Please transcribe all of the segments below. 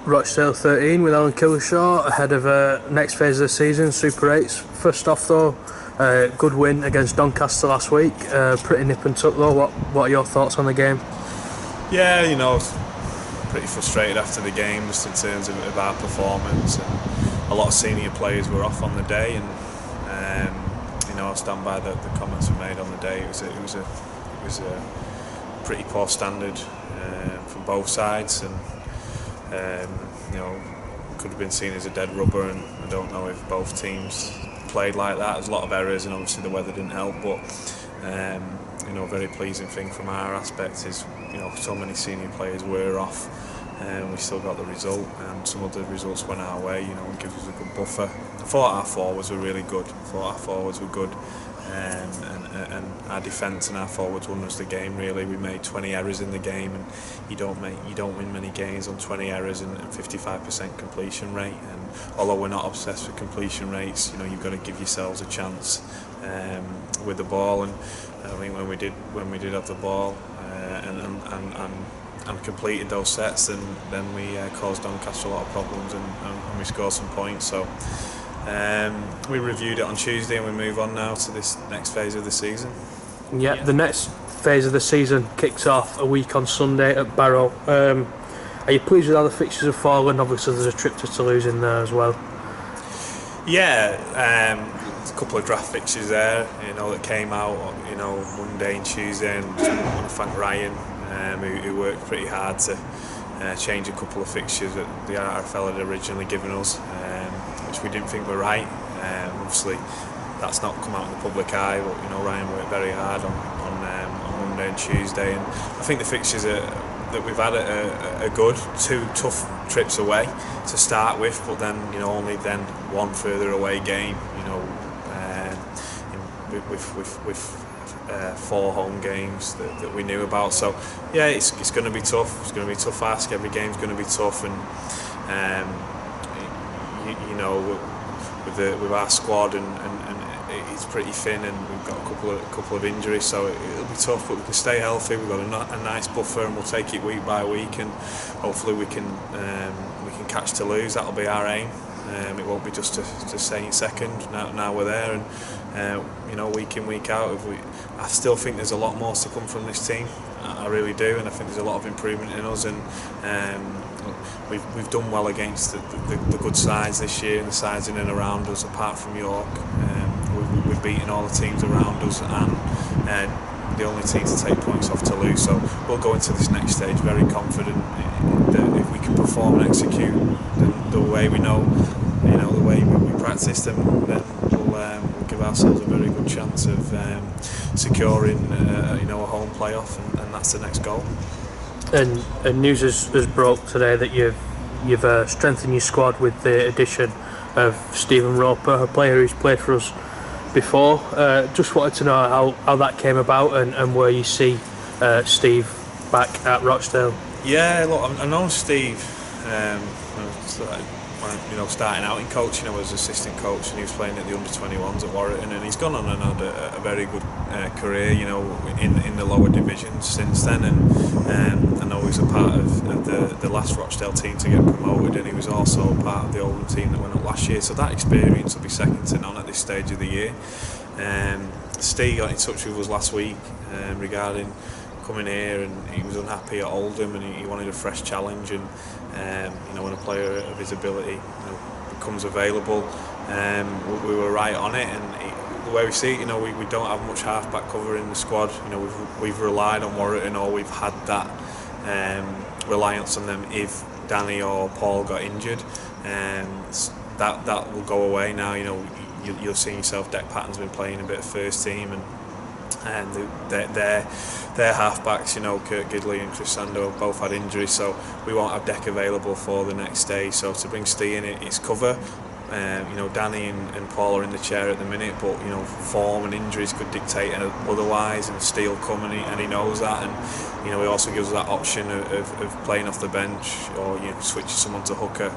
Rochdale 13 with Alan Killershaw ahead of next phase of the season, Super 8s. First off though, good win against Doncaster last week, pretty nip and tuck though. What are your thoughts on the game? Yeah, pretty frustrated after the game just in terms of our performance, and a lot of senior players were off on the day, and I'll stand by the comments we made on the day. It was a pretty poor standard from both sides, and could have been seen as a dead rubber, and I don't know if both teams played like that. There's a lot of errors, and obviously the weather didn't help, but a very pleasing thing from our aspect is so many senior players were off, and we still got the result, and some of the results went our way. It gives us a good buffer. I thought our forwards were really good. And our defence and our forwards won us the game. Really, we made 20 errors in the game, and you don't win many games on 20 errors and 55% completion rate. And although we're not obsessed with completion rates, you've got to give yourselves a chance with the ball. And I think when we did have the ball and completed those sets, then we caused Doncaster a lot of problems, and we scored some points. So. We reviewed it on Tuesday, and we move on now to this next phase of the season. Yeah, the next phase of the season kicks off a week on Sunday at Barrow. Are you pleased with how the fixtures have fallen? Obviously there's a trip to Toulouse in there as well. Yeah, there's a couple of draft fixtures there, that came out, Monday and Tuesday, and I want to thank Ryan, who worked pretty hard to change a couple of fixtures that the RFL had originally given us, which we didn't think were right. Obviously that's not come out in the public eye, but Ryan worked very hard on Monday and Tuesday, and I think the fixtures that we've had are good. 2 tough trips away to start with, but then only then one further away game, with 4 home games that we knew about. So yeah, it's going to be tough. It's going to be a tough ask. Every game's going to be tough, and with our squad and it's pretty thin, and we've got a couple of injuries, so it'll be tough. But we can stay healthy. We've got a nice buffer, and we'll take it week by week, and hopefully we can catch Toulouse. That'll be our aim. It won't be just to stay in second. Now we're there, and week in, week out. I still think there's a lot more to come from this team. I really do, and I think there's a lot of improvement in us, and we've done well against the good sides this year, and the sides in and around us. Apart from York, we've beaten all the teams around us, and the only team to take points off Toulouse. So we'll go into this next stage very confident that if we can perform and execute the way we know, the way we practice them, then we'll give ourselves a very good chance of securing a home playoff, and that's the next goal. And news has broke today that you've strengthened your squad with the addition of Stephen Roper, a player who's played for us before. Just wanted to know how that came about, and where you see Steve back at Rochdale. Yeah, look, I've known Steve starting out in coaching. I was assistant coach, and he was playing at the under-21s at Warrington, and he's gone on and had a very good career, in the lower divisions since then. And I know he was a part of the last Rochdale team to get promoted, and he was also part of the Oldham team that went up last year. So that experience will be second to none at this stage of the year. Steve got in touch with us last week regarding coming here, and he was unhappy at Oldham, and he wanted a fresh challenge. And when a player of his ability becomes available, we were right on it. And the way we see it, we don't have much half-back cover in the squad. We've relied on Warrington, or we've had that reliance on them if Danny or Paul got injured. That will go away now. You'll see yourself. Deck Patton's been playing a bit of first team, and their half-backs, Kurt Gidley and Chris Sando, have both had injuries, so we won't have Deck available for the next day. So to bring Steve in, it's cover. Danny and Paul are in the chair at the minute, but form and injuries could dictate otherwise, and Steve will come, and he knows that, and he also gives us that option of playing off the bench, or switching someone to hooker.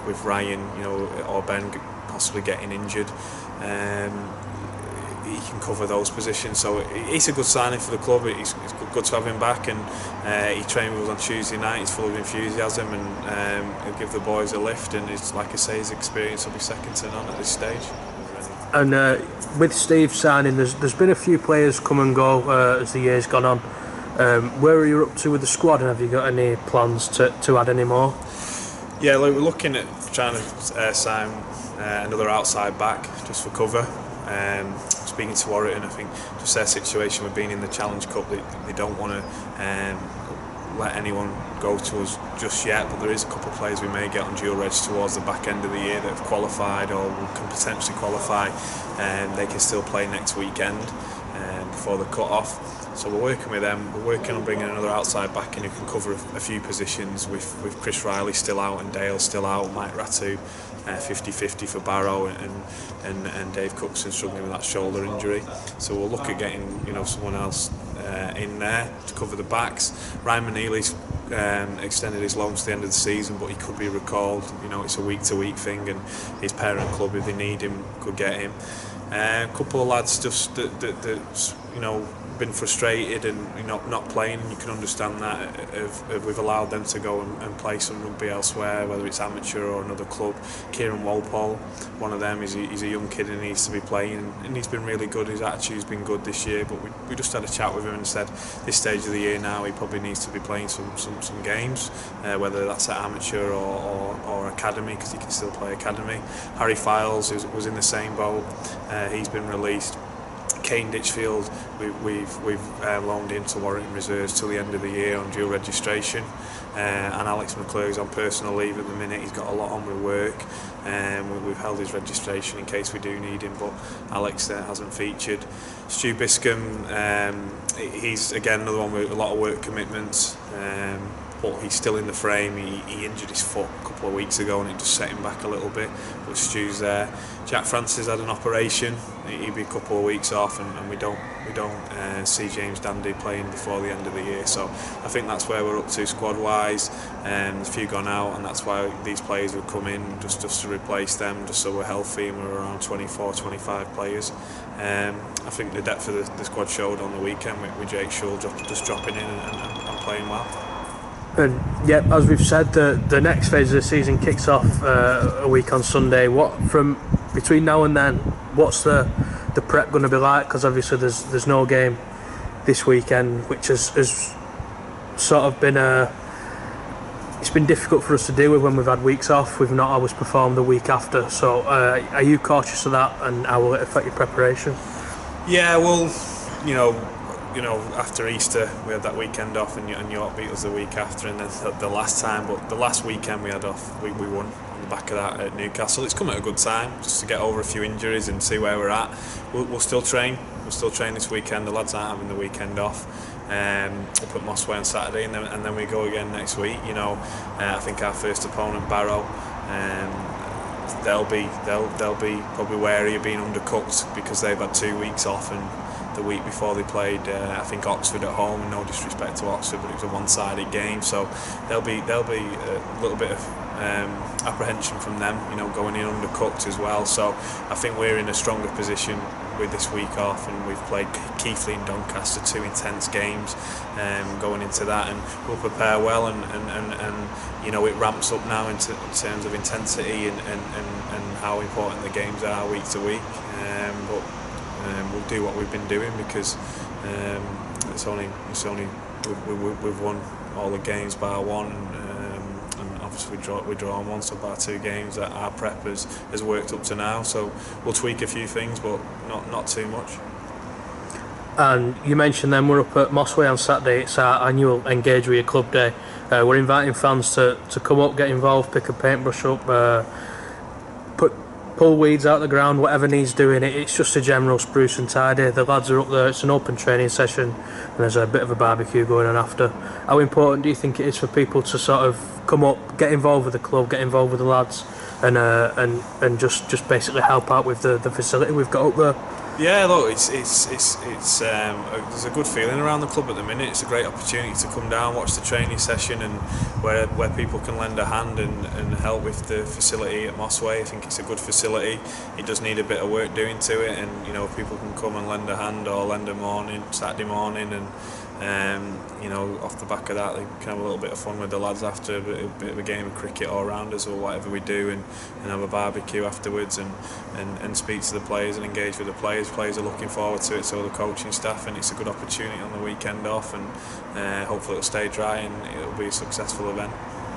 With Ryan, or Ben possibly getting injured. He can cover those positions, so it's a good signing for the club. It's good good to have him back, and he trained with us on Tuesday night. He's full of enthusiasm, and he'll give the boys a lift, and it's, like I say, his experience will be second to none at this stage. And with Steve signing, there's been a few players come and go as the year's gone on. Where are you up to with the squad, and have you got any plans to add any more? Yeah, we're looking at trying to sign another outside back just for cover. Speaking to Warrington, I think just their situation with being in the Challenge Cup, they don't want to let anyone go to us just yet, but there is a couple of players we may get on dual reg towards the back end of the year that have qualified or can potentially qualify, and they can still play next weekend before the cut-off. So we're working with them. We're working on bringing another outside back in who can cover a few positions, with Chris Riley still out and Dale still out, Mike Ratu 50-50 for Barrow, and Dave Cookson struggling with that shoulder injury. So we'll look at getting someone else in there to cover the backs. Ryan Maneely's extended his loan to the end of the season, but he could be recalled. It's a week-to-week thing, and his parent club, if they need him, could get him. A couple of lads just that been frustrated and not playing. You can understand that if we've allowed them to go and play some rugby elsewhere, whether it's amateur or another club. Kieran Walpole, one of them, he's a young kid and he needs to be playing, and he's been really good. His attitude's been good this year, but we just had a chat with him and said this stage of the year now he probably needs to be playing some games, whether that's at amateur or academy, because he can still play academy. Harry Files was in the same boat. He's been released. Kane Ditchfield, we've loaned into Warrington Reserves till the end of the year on dual registration, and Alex McClure's on personal leave at the minute. He's got a lot on with work, and we've held his registration in case we do need him, but Alex hasn't featured. Stu Biscombe, he's again another one with a lot of work commitments, but he's still in the frame. He injured his foot a couple of weeks ago and it just set him back a little bit, but Stu's there. Jack Francis had an operation. He'll be a couple of weeks off, and we don't see James Dandy playing before the end of the year. So I think that's where we're up to squad wise. A few gone out, and that's why these players will come in just to replace them, just so we're healthy, and we're around 24-25 players. I think the depth of the squad showed on the weekend with Jake Shull just dropping in and playing well. And yeah, as we've said, the next phase of the season kicks off a week on Sunday. What from between now and then, what's the prep going to be like? Because obviously there's no game this weekend, which has sort of been it's been difficult for us to deal with when we've had weeks off. We've not always performed the week after. So are you cautious of that, and how will it affect your preparation? Yeah, well, after Easter we had that weekend off, and York beat us the week after, and then the last weekend we had off, we won on the back of that at Newcastle. It's come at a good time just to get over a few injuries and see where we're at. We'll still train. We'll still train this weekend. The lads aren't having the weekend off. Up at Mossway on Saturday, and then we go again next week. I think our first opponent, Barrow, they'll be probably wary of being undercooked because they've had 2 weeks off, and the week before they played I think Oxford at home, and no disrespect to Oxford, but it was a one-sided game, so there'll be a little bit of apprehension from them, going in undercooked as well. So I think we're in a stronger position with this week off, and we've played Keighley and Doncaster, 2 intense games going into that, and we'll prepare well, and it ramps up now in terms of intensity and how important the games are week to week, but we'll do what we've been doing, because we've won all the games bar one, and obviously we draw on one, so bar 2 games that our prep has worked up to now. So we'll tweak a few things, but not too much. And you mentioned then we're up at Mossway on Saturday. It's our annual Engage with Your Club Day. We're inviting fans to come up, get involved, pick a paintbrush up, pull weeds out the ground, whatever needs doing. It's just a general spruce and tidy. The lads are up there. It's an open training session, and there's a bit of a barbecue going on after. How important do you think it is for people to sort of come up, get involved with the club, get involved with the lads, and just basically help out with the facility we've got up there? Yeah, look, it's there's a good feeling around the club at the minute. It's a great opportunity to come down, watch the training session, and where people can lend a hand and help with the facility at Mossway. I think it's a good facility. It does need a bit of work doing to it, and people can come and lend a hand or lend a morning, Saturday morning, and you know, off the back of that, they can have a little bit of fun with the lads after a bit of a game of cricket all round us or whatever we do, and have a barbecue afterwards, and speak to the players and engage with the players. Players are looking forward to it, so the coaching staff, and it's a good opportunity on the weekend off, and hopefully it'll stay dry and it'll be a successful event.